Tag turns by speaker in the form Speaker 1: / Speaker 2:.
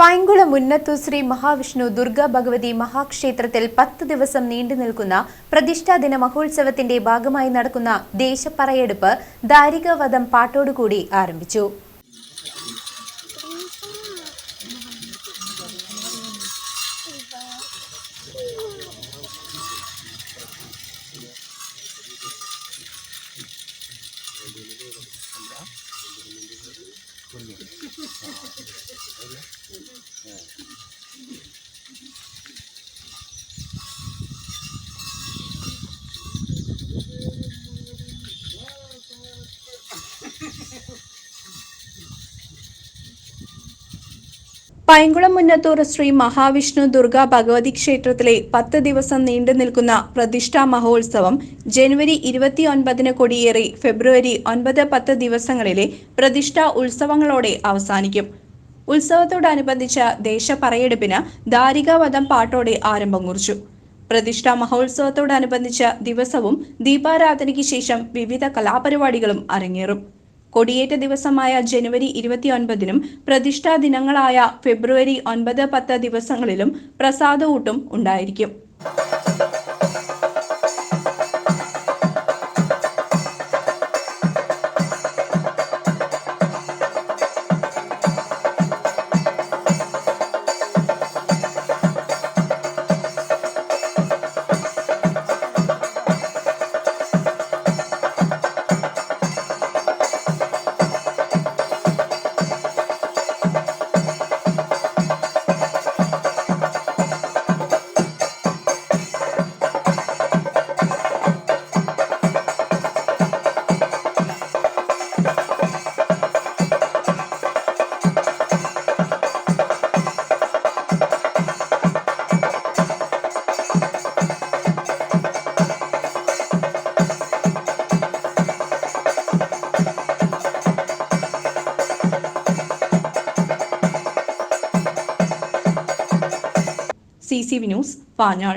Speaker 1: പൈങ്കുളം മുന്നത്തൂർ ശ്രീ മഹാവിഷ്ണു ദുർഗാ ഭഗവതി മഹാക്ഷേത്രത്തിൽ 10 ദിവസം നീണ്ടുനിൽക്കുന്ന പ്രതിഷ്ഠാദിന മഹോത്സവത്തിന്റെ ഭാഗമായി നടക്കുന്ന ദേശപ്പറയെടുപ്പ് ദാരികാവധം പാട്ടോടുകൂടി ആരംഭിച്ചു. പൈങ്കുളം മുന്നത്തൂർ ശ്രീ മഹാവിഷ്ണു ദുർഗാ ഭഗവതി ക്ഷേത്രത്തിലെ 10 ദിവസം നീണ്ടുനിൽക്കുന്ന പ്രതിഷ്ഠാ മഹോത്സവം ജനുവരി 29 കൊടിയേറി ഫെബ്രുവരി 9-10 ദിവസങ്ങളിലെ പ്രതിഷ്ഠാ ഉത്സവങ്ങളോടെ അവസാനിക്കും. ഉത്സവത്തോടനുബന്ധിച്ച ദേശപ്പറയെടുപ്പിന് ദാരികാവധം പാട്ടോടെ ആരംഭം കുറിച്ചു. പ്രതിഷ്ഠാ മഹോത്സവത്തോടനുബന്ധിച്ച ദിവസവും ദീപാരാധനയ്ക്ക് ശേഷം വിവിധ കലാപരിപാടികളും അരങ്ങേറും. കൊടിയേറ്റ ദിവസമായ ജനുവരി 29-നും പ്രതിഷ്ഠാ ദിനങ്ങളായ ഫെബ്രുവരി 9-10 ദിവസങ്ങളിലും പ്രസാദഊട്ടും ഉണ്ടായിരിക്കും. CCV news Panjal.